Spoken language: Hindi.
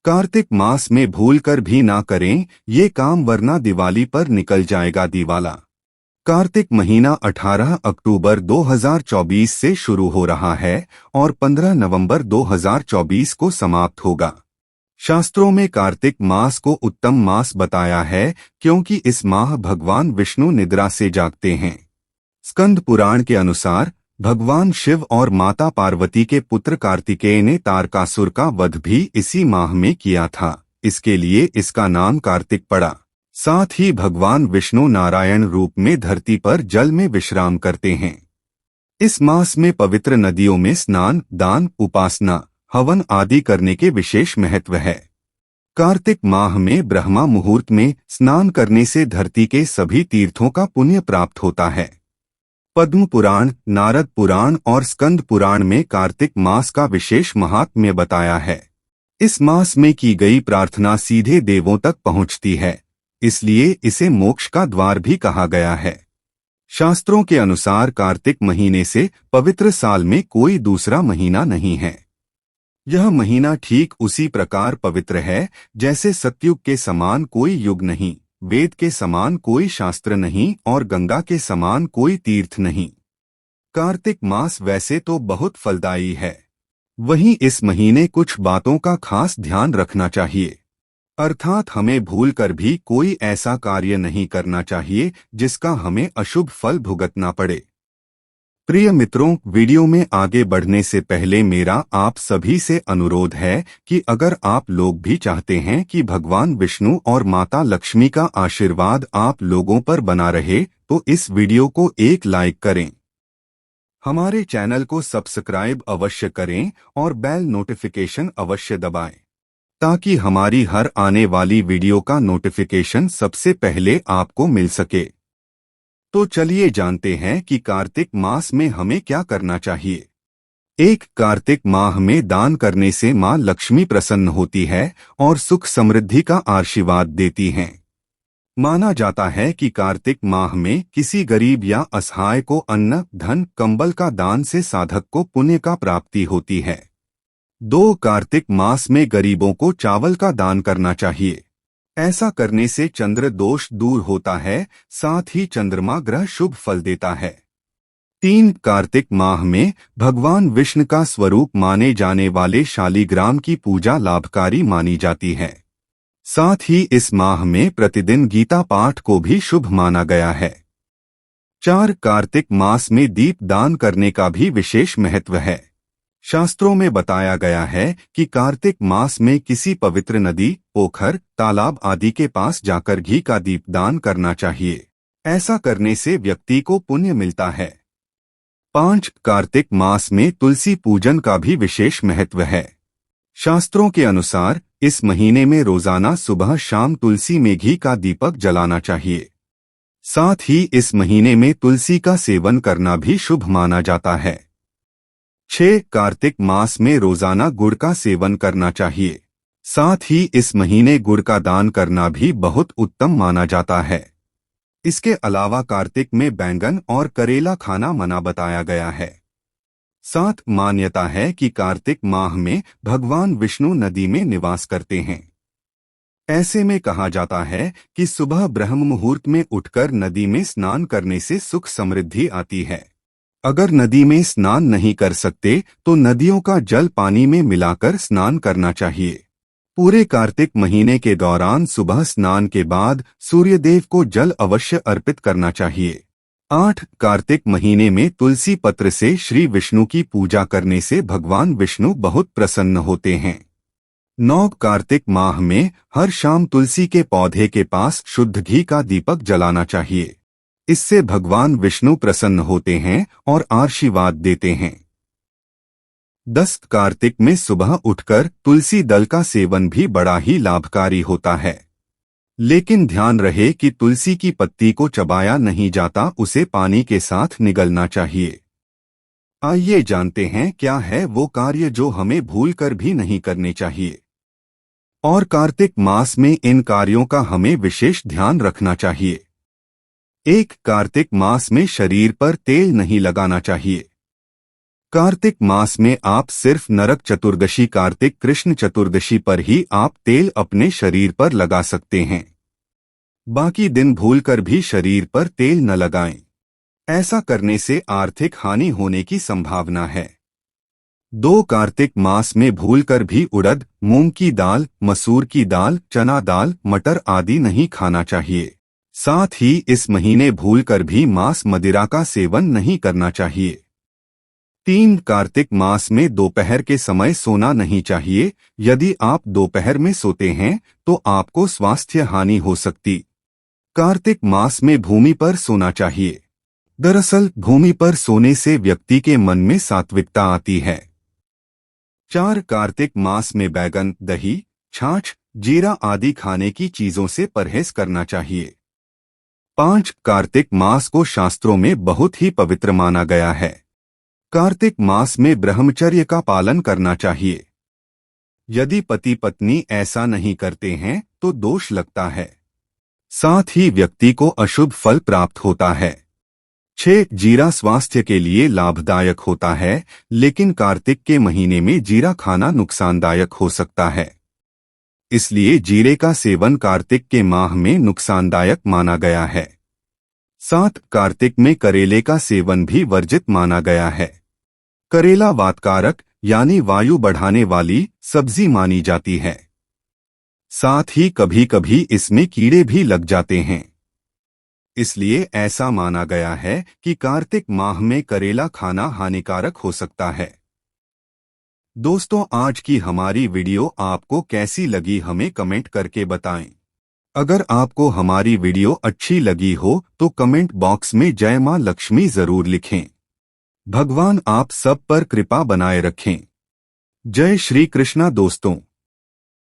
कार्तिक मास में भूलकर भी ना करें ये काम, वरना दिवाली पर निकल जाएगा दिवाला। कार्तिक महीना 18 अक्टूबर 2024 से शुरू हो रहा है और 15 नवंबर 2024 को समाप्त होगा। शास्त्रों में कार्तिक मास को उत्तम मास बताया है क्योंकि इस माह भगवान विष्णु निद्रा से जागते हैं। स्कंद पुराण के अनुसार भगवान शिव और माता पार्वती के पुत्र कार्तिकेय ने तारकासुर का वध भी इसी माह में किया था, इसके लिए इसका नाम कार्तिक पड़ा। साथ ही भगवान विष्णु नारायण रूप में धरती पर जल में विश्राम करते हैं। इस मास में पवित्र नदियों में स्नान, दान, उपासना, हवन आदि करने के विशेष महत्व है। कार्तिक माह में ब्रह्मा मुहूर्त में स्नान करने से धरती के सभी तीर्थों का पुण्य प्राप्त होता है। पद्म पुराण, नारद पुराण और स्कंद पुराण में कार्तिक मास का विशेष महात्म्य बताया है। इस मास में की गई प्रार्थना सीधे देवों तक पहुंचती है, इसलिए इसे मोक्ष का द्वार भी कहा गया है। शास्त्रों के अनुसार कार्तिक महीने से पवित्र साल में कोई दूसरा महीना नहीं है। यह महीना ठीक उसी प्रकार पवित्र है जैसे सतयुग के समान कोई युग नहीं, वेद के समान कोई शास्त्र नहीं और गंगा के समान कोई तीर्थ नहीं। कार्तिक मास वैसे तो बहुत फलदायी है, वहीं इस महीने कुछ बातों का खास ध्यान रखना चाहिए। अर्थात हमें भूलकर भी कोई ऐसा कार्य नहीं करना चाहिए जिसका हमें अशुभ फल भुगतना पड़े। प्रिय मित्रों, वीडियो में आगे बढ़ने से पहले मेरा आप सभी से अनुरोध है कि अगर आप लोग भी चाहते हैं कि भगवान विष्णु और माता लक्ष्मी का आशीर्वाद आप लोगों पर बना रहे तो इस वीडियो को एक लाइक करें, हमारे चैनल को सब्सक्राइब अवश्य करें और बेल नोटिफिकेशन अवश्य दबाएं, ताकि हमारी हर आने वाली वीडियो का नोटिफिकेशन सबसे पहले आपको मिल सके। तो चलिए जानते हैं कि कार्तिक मास में हमें क्या करना चाहिए। एक, कार्तिक माह में दान करने से मां लक्ष्मी प्रसन्न होती है और सुख समृद्धि का आशीर्वाद देती हैं। माना जाता है कि कार्तिक माह में किसी गरीब या असहाय को अन्न, धन, कंबल का दान से साधक को पुण्य का प्राप्ति होती है। 2, कार्तिक मास में गरीबों को चावल का दान करना चाहिए। ऐसा करने से चंद्र दोष दूर होता है, साथ ही चंद्रमा ग्रह शुभ फल देता है। 3, कार्तिक माह में भगवान विष्णु का स्वरूप माने जाने वाले शालिग्राम की पूजा लाभकारी मानी जाती है। साथ ही इस माह में प्रतिदिन गीता पाठ को भी शुभ माना गया है। 4, कार्तिक मास में दीप दान करने का भी विशेष महत्व है। शास्त्रों में बताया गया है कि कार्तिक मास में किसी पवित्र नदी, पोखर, तालाब आदि के पास जाकर घी का दीपदान करना चाहिए। ऐसा करने से व्यक्ति को पुण्य मिलता है। 5, कार्तिक मास में तुलसी पूजन का भी विशेष महत्व है। शास्त्रों के अनुसार इस महीने में रोजाना सुबह शाम तुलसी में घी का दीपक जलाना चाहिए। साथ ही इस महीने में तुलसी का सेवन करना भी शुभ माना जाता है। 6, कार्तिक मास में रोजाना गुड़ का सेवन करना चाहिए। साथ ही इस महीने गुड़ का दान करना भी बहुत उत्तम माना जाता है। इसके अलावा कार्तिक में बैंगन और करेला खाना मना बताया गया है। 7, मान्यता है कि कार्तिक माह में भगवान विष्णु नदी में निवास करते हैं। ऐसे में कहा जाता है कि सुबह ब्रह्म मुहूर्त में उठकर नदी में स्नान करने से सुख समृद्धि आती है। अगर नदी में स्नान नहीं कर सकते तो नदियों का जल पानी में मिलाकर स्नान करना चाहिए। पूरे कार्तिक महीने के दौरान सुबह स्नान के बाद सूर्यदेव को जल अवश्य अर्पित करना चाहिए। 8, कार्तिक महीने में तुलसी पत्र से श्री विष्णु की पूजा करने से भगवान विष्णु बहुत प्रसन्न होते हैं। 9, कार्तिक माह में हर शाम तुलसी के पौधे के पास शुद्ध घी का दीपक जलाना चाहिए। इससे भगवान विष्णु प्रसन्न होते हैं और आशीर्वाद देते हैं। 10, कार्तिक में सुबह उठकर तुलसी दल का सेवन भी बड़ा ही लाभकारी होता है, लेकिन ध्यान रहे कि तुलसी की पत्ती को चबाया नहीं जाता, उसे पानी के साथ निगलना चाहिए। आइए जानते हैं क्या है वो कार्य जो हमें भूलकर भी नहीं करने चाहिए और कार्तिक मास में इन कार्यों का हमें विशेष ध्यान रखना चाहिए। 1, कार्तिक मास में शरीर पर तेल नहीं लगाना चाहिए। कार्तिक मास में आप सिर्फ नरक चतुर्दशी कार्तिक कृष्ण चतुर्दशी पर ही आप तेल अपने शरीर पर लगा सकते हैं। बाकी दिन भूलकर भी शरीर पर तेल न लगाएं। ऐसा करने से आर्थिक हानि होने की संभावना है। 2 कार्तिक मास में भूलकर भी उड़द, मूंग की दाल, मसूर की दाल, चना दाल, मटर आदि नहीं खाना चाहिए। साथ ही इस महीने भूलकर भी मांस मदिरा का सेवन नहीं करना चाहिए। 3 कार्तिक मास में दोपहर के समय सोना नहीं चाहिए। यदि आप दोपहर में सोते हैं तो आपको स्वास्थ्य हानि हो सकती। कार्तिक मास में भूमि पर सोना चाहिए। दरअसल भूमि पर सोने से व्यक्ति के मन में सात्विकता आती है। 4 कार्तिक मास में बैगन, दही, छाछ, जीरा आदि खाने की चीजों से परहेज करना चाहिए। 5 कार्तिक मास को शास्त्रों में बहुत ही पवित्र माना गया है। कार्तिक मास में ब्रह्मचर्य का पालन करना चाहिए। यदि पति पत्नी ऐसा नहीं करते हैं तो दोष लगता है। साथ ही व्यक्ति को अशुभ फल प्राप्त होता है। 6 जीरा स्वास्थ्य के लिए लाभदायक होता है, लेकिन कार्तिक के महीने में जीरा खाना नुकसानदायक हो सकता है। इसलिए जीरे का सेवन कार्तिक के माह में नुकसानदायक माना गया है। 7 कार्तिक में करेले का सेवन भी वर्जित माना गया है। करेला वातकारक यानी वायु बढ़ाने वाली सब्जी मानी जाती है। साथ ही कभी कभी इसमें कीड़े भी लग जाते हैं। इसलिए ऐसा माना गया है कि कार्तिक माह में करेला खाना हानिकारक हो सकता है। दोस्तों, आज की हमारी वीडियो आपको कैसी लगी हमें कमेंट करके बताएं। अगर आपको हमारी वीडियो अच्छी लगी हो तो कमेंट बॉक्स में जय मां लक्ष्मी जरूर लिखें। भगवान आप सब पर कृपा बनाए रखें। जय श्री कृष्णा दोस्तों।